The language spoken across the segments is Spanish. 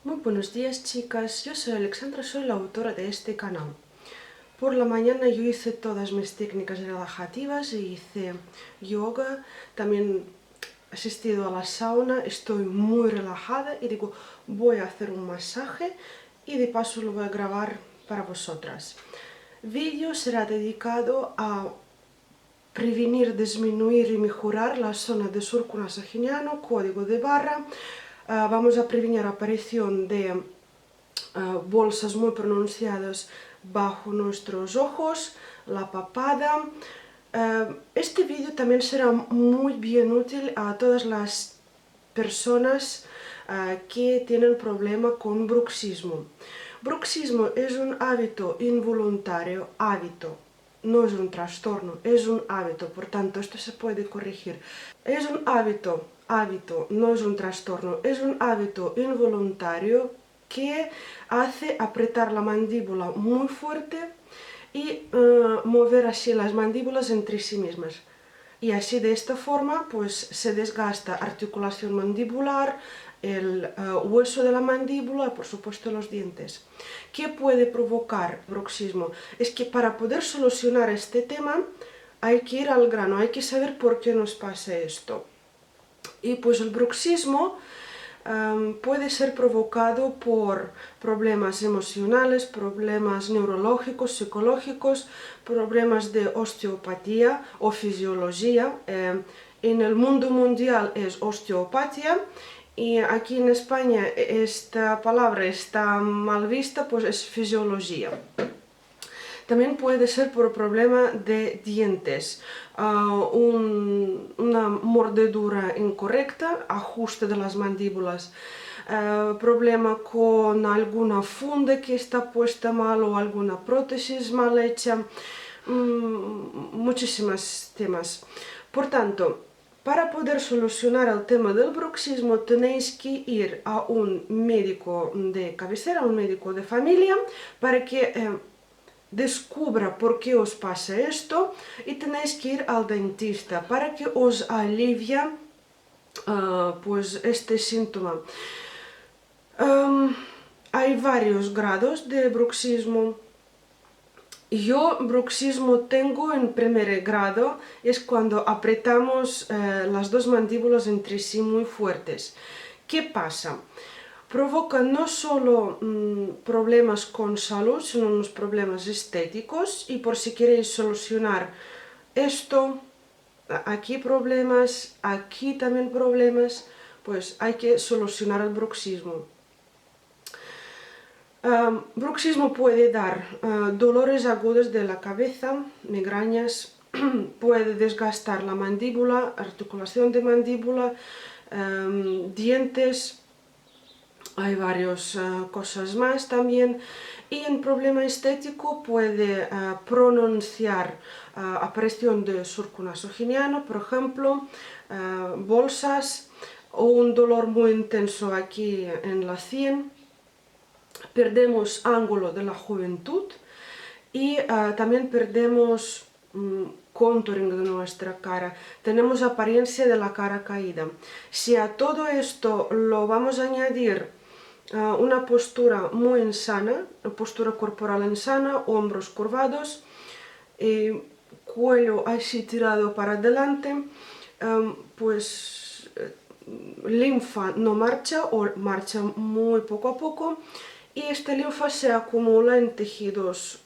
Muy buenos días, chicas, yo soy Alexandra, soy la autora de este canal. Por la mañana yo hice todas mis técnicas relajativas, hice yoga, también he asistido a la sauna, estoy muy relajada y digo, voy a hacer un masaje y de paso lo voy a grabar para vosotras. El vídeo será dedicado a prevenir, disminuir y mejorar la zona de surco nasogeniano, código de barra. Vamos a prevenir la aparición de bolsas muy pronunciadas bajo nuestros ojos, la papada. Este vídeo también será muy bien útil a todas las personas que tienen problema con bruxismo. Bruxismo es un hábito involuntario, no es un trastorno, es un hábito, por tanto esto se puede corregir. Es un hábito, no es un trastorno, es un hábito involuntario que hace apretar la mandíbula muy fuerte y mover así las mandíbulas entre sí mismas. Y así de esta forma pues se desgasta articulación mandibular, el hueso de la mandíbula y por supuesto los dientes. ¿Qué puede provocar bruxismo? Es que para poder solucionar este tema hay que ir al grano, hay que saber por qué nos pasa esto. Y pues el bruxismo puede ser provocado por problemas emocionales, problemas neurológicos, psicológicos, problemas de osteopatía o fisiología. En el mundo mundial es osteopatía y aquí en España esta palabra está mal vista, pues es fisiología. También puede ser por problema de dientes, una mordedura incorrecta, ajuste de las mandíbulas, problema con alguna funda que está puesta mal o alguna prótesis mal hecha, muchísimos temas. Por tanto, para poder solucionar el tema del bruxismo tenéis que ir a un médico de cabecera, un médico de familia, para que descubra por qué os pasa esto y tenéis que ir al dentista para que os alivie pues este síntoma. Hay varios grados de bruxismo. Yo bruxismo tengo en primer grado, es cuando apretamos las dos mandíbulas entre sí muy fuertes. ¿Qué pasa? Provoca no solo problemas con salud, sino unos problemas estéticos, y por si queréis solucionar esto, aquí problemas, aquí también problemas, pues hay que solucionar el bruxismo. Bruxismo puede dar dolores agudos de la cabeza, migrañas, puede desgastar la mandíbula, articulación de mandíbula, dientes. Hay varias cosas más también. Y en problema estético puede pronunciar aparición de surco nasogeniano, por ejemplo, bolsas o un dolor muy intenso aquí en la sien. Perdemos ángulo de la juventud y también perdemos contouring de nuestra cara, tenemos apariencia de la cara caída. Si a todo esto lo vamos a añadir una postura muy insana, una postura corporal insana, hombros curvados, cuello así tirado para adelante, pues linfa no marcha o marcha muy poco a poco y esta linfa se acumula en tejidos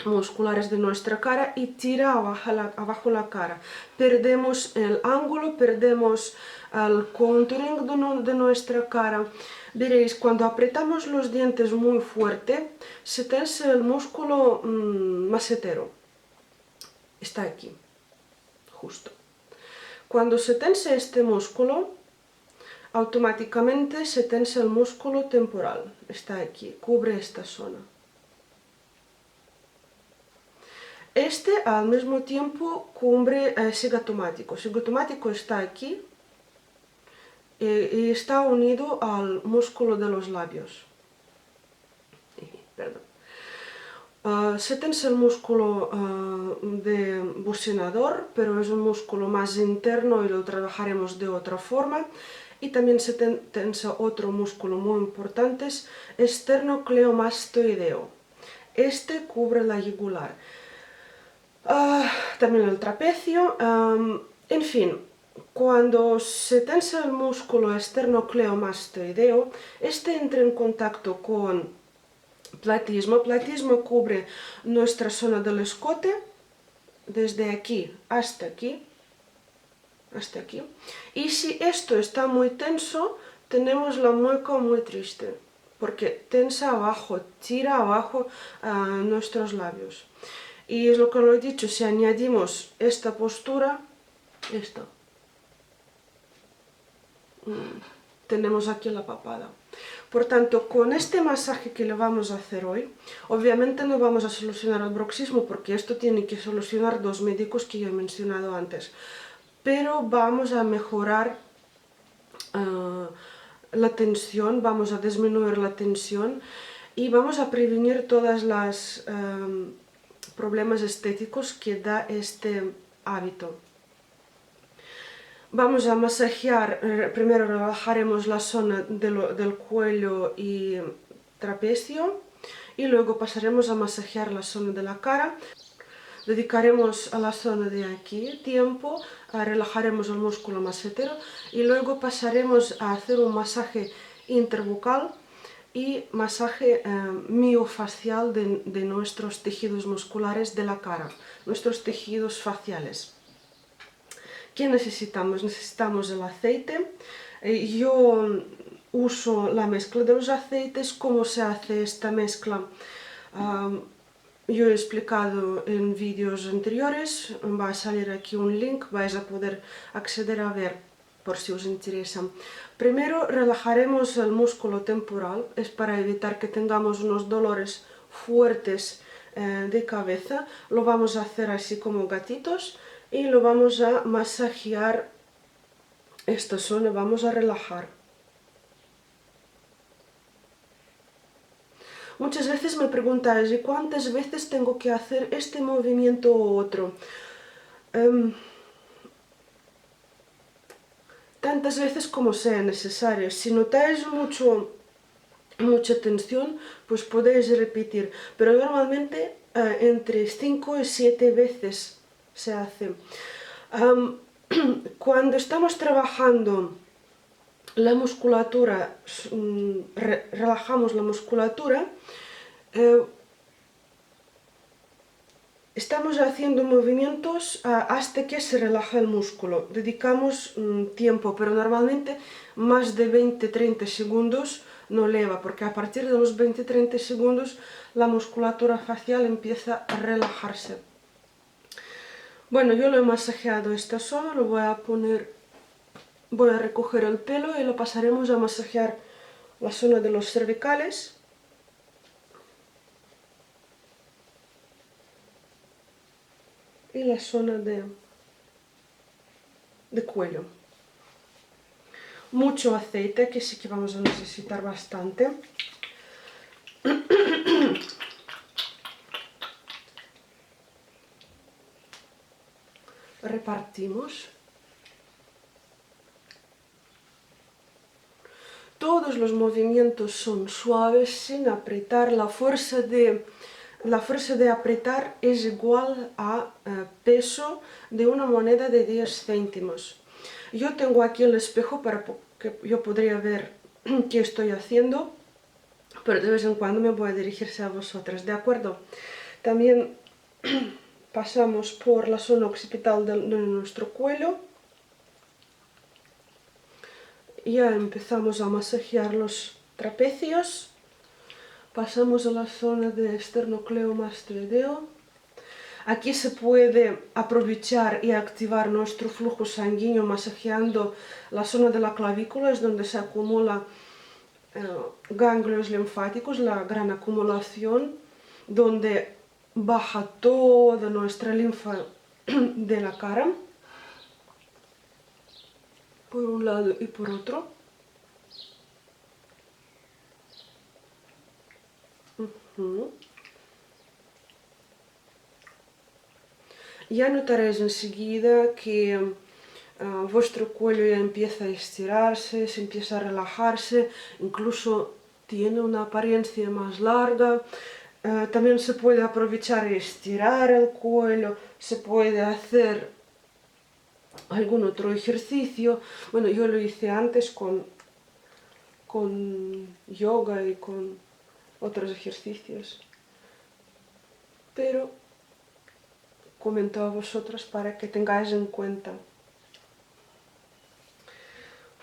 musculares de nuestra cara y tira abajo la cara. Perdemos el ángulo, perdemos el contouring de nuestra cara. Veréis, cuando apretamos los dientes muy fuerte, se tensa el músculo masetero. Está aquí, justo. Cuando se tensa este músculo, automáticamente se tensa el músculo temporal. Está aquí, cubre esta zona. Este al mismo tiempo cubre sigatomático. Sigatomático está aquí y está unido al músculo de los labios. Perdón. Se tensa el músculo de bucinador, pero es un músculo más interno y lo trabajaremos de otra forma. y también se tensa otro músculo muy importante, es esternocleidomastoideo. Este cubre la yugular. También el trapecio. En fin, cuando se tensa el músculo esternocleidomastoideo, este entra en contacto con platismo. Platismo cubre nuestra zona del escote, desde aquí hasta aquí. Hasta aquí. Y si esto está muy tenso, tenemos la mueca muy triste, porque tensa abajo, tira abajo nuestros labios. Y es lo que lo he dicho, si añadimos esta postura, esta, tenemos aquí la papada. Por tanto, con este masaje que le vamos a hacer hoy, obviamente no vamos a solucionar el bruxismo, porque esto tiene que solucionar dos médicos que yo he mencionado antes. Pero vamos a mejorar la tensión, vamos a disminuir la tensión y vamos a prevenir todos los problemas estéticos que da este hábito. Vamos a masajear, primero relajaremos la zona del cuello y trapecio y luego pasaremos a masajear la zona de la cara. Dedicaremos a la zona de aquí tiempo, relajaremos el músculo massetero y luego pasaremos a hacer un masaje interbucal y masaje miofacial de nuestros tejidos musculares de la cara, nuestros tejidos faciales. ¿Qué necesitamos? Necesitamos el aceite. Yo uso la mezcla de los aceites. ¿Cómo se hace esta mezcla? Yo he explicado en vídeos anteriores, va a salir aquí un link, vais a poder acceder a ver por si os interesa. Primero relajaremos el músculo temporal, es para evitar que tengamos unos dolores fuertes de cabeza. Lo vamos a hacer así como gatitos y lo vamos a masajear esta zona, vamos a relajar. Muchas veces me preguntáis, ¿y cuántas veces tengo que hacer este movimiento u otro? Tantas veces como sea necesario. Si notáis mucha tensión, pues podéis repetir, pero normalmente entre 5 y 7 veces se hace. Cuando estamos trabajando la musculatura, relajamos la musculatura, estamos haciendo movimientos hasta que se relaja el músculo. Dedicamos tiempo, pero normalmente más de 20-30 segundos no lleva, porque a partir de los 20-30 segundos la musculatura facial empieza a relajarse. Bueno, yo lo he masajeado esta zona, lo voy a poner, voy a recoger el pelo y lo pasaremos a masajear la zona de los cervicales. Y la zona de cuello. Mucho aceite, que sí que vamos a necesitar bastante. Repartimos. Todos los movimientos son suaves, sin apretar. La fuerza de apretar es igual a peso de una moneda de 10 céntimos. Yo tengo aquí el espejo para que yo podría ver qué estoy haciendo, pero de vez en cuando me voy a dirigirse a vosotras, ¿de acuerdo? También pasamos por la zona occipital de nuestro cuello. Ya empezamos a masajear los trapecios. Pasamos a la zona de esternocleidomastoideo. Aquí se puede aprovechar y activar nuestro flujo sanguíneo masajeando la zona de la clavícula, es donde se acumulan ganglios linfáticos, la gran acumulación, donde baja toda nuestra linfa de la cara, por un lado y por otro. Ya notaréis enseguida que vuestro cuello ya empieza a estirarse, se empieza a relajarse, incluso tiene una apariencia más larga. También se puede aprovechar y estirar el cuello, se puede hacer algún otro ejercicio. Bueno, yo lo hice antes con yoga y con otros ejercicios, pero comento a vosotras para que tengáis en cuenta.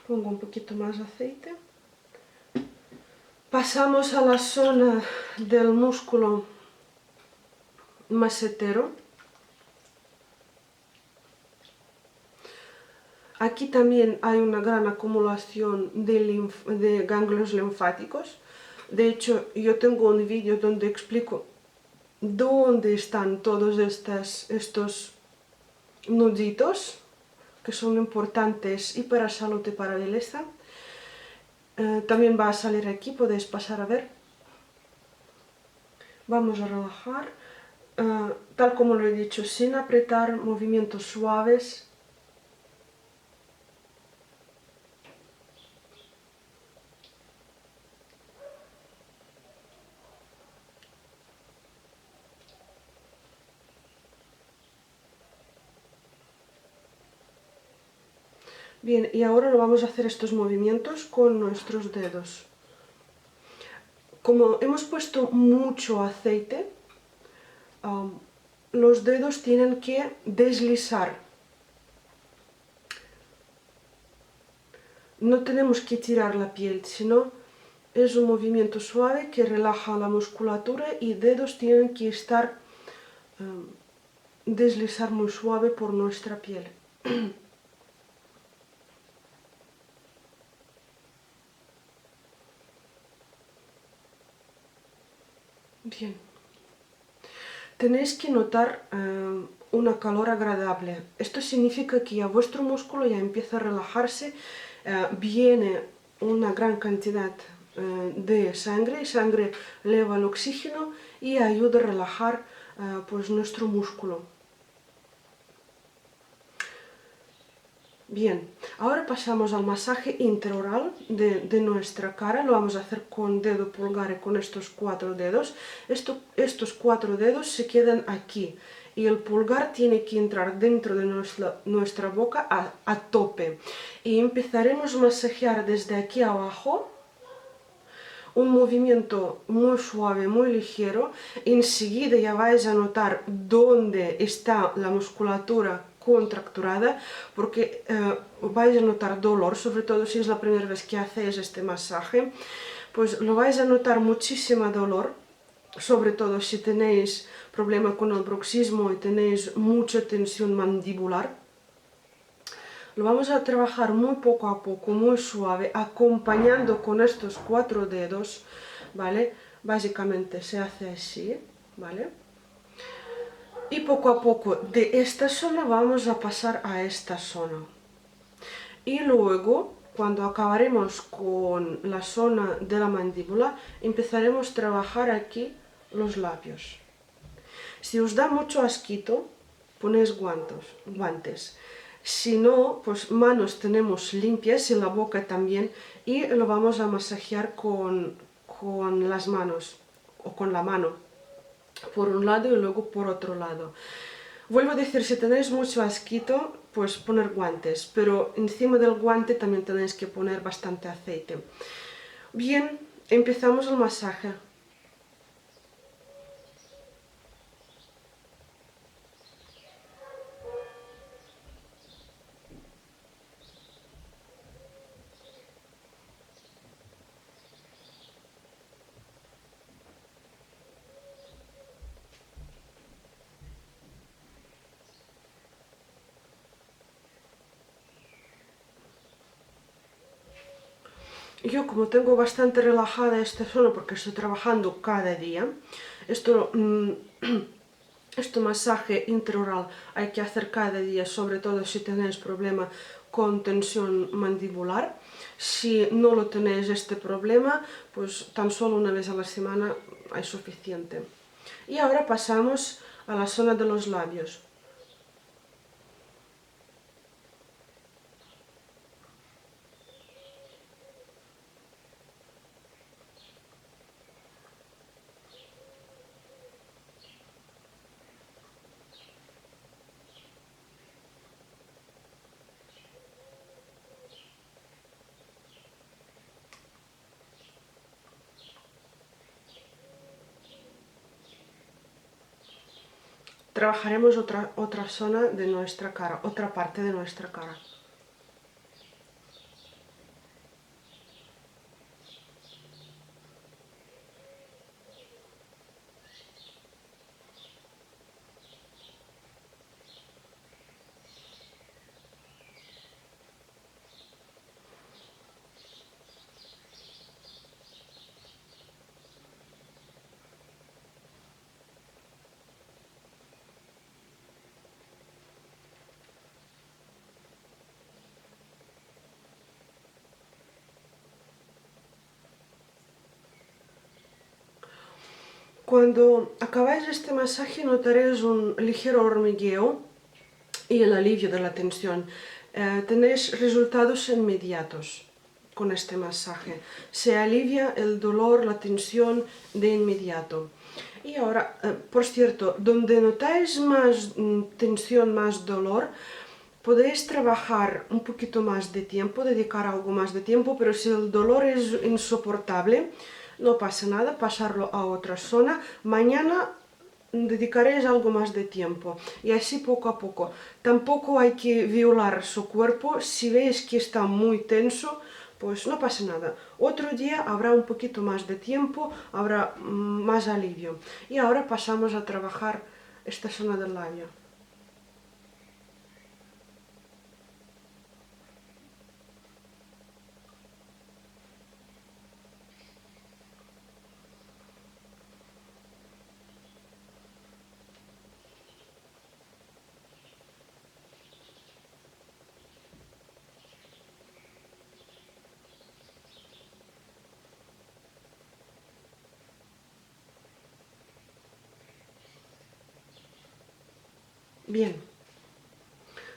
Pongo un poquito más de aceite. Pasamos a la zona del músculo macetero. Aquí también hay una gran acumulación de ganglios linfáticos. De hecho, yo tengo un vídeo donde explico dónde están todos estos nuditos que son importantes y para la salud y para la belleza. También va a salir aquí, podéis pasar a ver. Vamos a relajar, tal como lo he dicho, sin apretar, movimientos suaves. Bien, y ahora lo vamos a hacer estos movimientos con nuestros dedos. Como hemos puesto mucho aceite, los dedos tienen que deslizar. No tenemos que tirar la piel, sino es un movimiento suave que relaja la musculatura y dedos tienen que estar deslizar muy suave por nuestra piel. Bien. Tenéis que notar una calor agradable. Esto significa que ya vuestro músculo ya empieza a relajarse, viene una gran cantidad de sangre, y sangre eleva el oxígeno y ayuda a relajar pues nuestro músculo. Bien, ahora pasamos al masaje intraoral de nuestra cara. Lo vamos a hacer con dedo pulgar y con estos 4 dedos. Estos 4 dedos se quedan aquí y el pulgar tiene que entrar dentro de nuestra boca a tope. Y empezaremos a masajear desde aquí abajo. Un movimiento muy suave, muy ligero. Enseguida ya vais a notar dónde está la musculatura contracturada, porque vais a notar dolor, sobre todo si es la primera vez que hacéis este masaje, pues lo vais a notar muchísimo dolor, sobre todo si tenéis problema con el bruxismo y tenéis mucha tensión mandibular. Lo vamos a trabajar muy poco a poco, muy suave, acompañando con estos 4 dedos, ¿vale? Básicamente se hace así, ¿vale? Y poco a poco de esta zona vamos a pasar a esta zona. Y luego, cuando acabaremos con la zona de la mandíbula, empezaremos a trabajar aquí los labios. Si os da mucho asquito, ponéis guantes. Si no, pues manos tenemos limpias y la boca también, y lo vamos a masajear con las manos o con la mano, por un lado y luego por otro lado. Vuelvo a decir, si tenéis mucho asquito, pues poner guantes, pero encima del guante también tenéis que poner bastante aceite. Bien, empezamos el masaje. Yo, como tengo bastante relajada esta zona porque estoy trabajando cada día, este masaje intraoral hay que hacer cada día, sobre todo si tenéis problema con tensión mandibular. Si no lo tenéis este problema, pues tan solo una vez a la semana es suficiente. Y ahora pasamos a la zona de los labios. trabajaremos otra zona de nuestra cara, otra parte de nuestra cara. Cuando acabáis este masaje notaréis un ligero hormigueo y el alivio de la tensión. Tenéis resultados inmediatos con este masaje. Se alivia el dolor, la tensión de inmediato. Y ahora, por cierto, donde notáis más tensión, más dolor, podéis trabajar un poquito más de tiempo, dedicar algo más de tiempo, pero si el dolor es insoportable, no pasa nada, pasarlo a otra zona. Mañana dedicaréis algo más de tiempo y así poco a poco. Tampoco hay que violar su cuerpo. Si veis que está muy tenso, pues no pasa nada. Otro día habrá un poquito más de tiempo, habrá más alivio. Y ahora pasamos a trabajar esta zona del labio. Bien.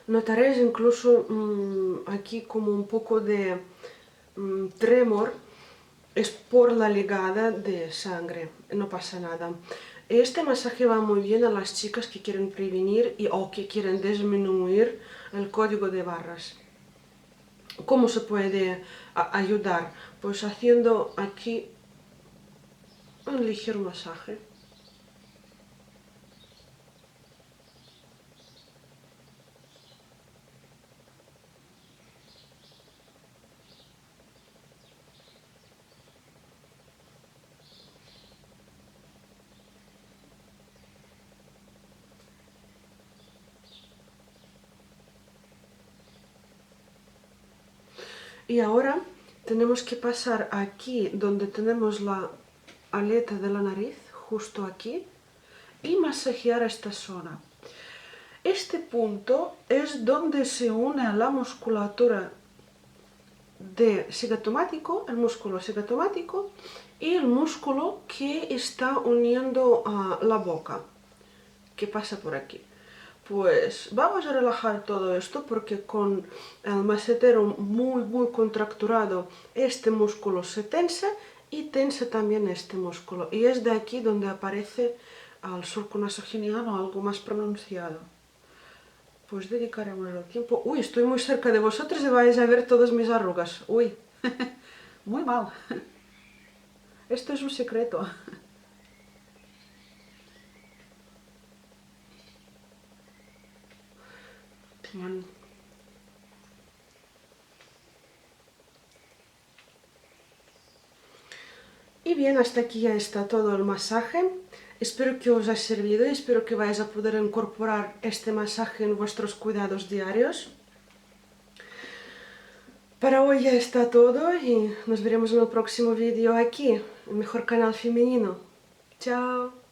Notaréis incluso aquí como un poco de tremor, es por la ligada de sangre, no pasa nada. Este masaje va muy bien a las chicas que quieren prevenir o que quieren disminuir el código de barras. ¿Cómo se puede ayudar? Pues haciendo aquí un ligero masaje. Y ahora tenemos que pasar aquí donde tenemos la aleta de la nariz, justo aquí, y masajear esta zona. Este punto es donde se une la musculatura de cigatomático, el músculo cigatomático y el músculo que está uniendo a la boca, que pasa por aquí. Pues vamos a relajar todo esto porque con el macetero muy contracturado este músculo se tensa y tensa también este músculo. Y es de aquí donde aparece el surco nasogeniano algo más pronunciado. Pues dedicaremos el tiempo. Uy, estoy muy cerca de vosotros y vais a ver todas mis arrugas. Uy, muy mal. Esto es un secreto. Bien. Y bien, hasta aquí ya está todo el masaje. Espero que os haya servido y espero que vais a poder incorporar este masaje en vuestros cuidados diarios. Para hoy ya está todo y nos veremos en el próximo vídeo aquí, el mejor canal femenino. Chao.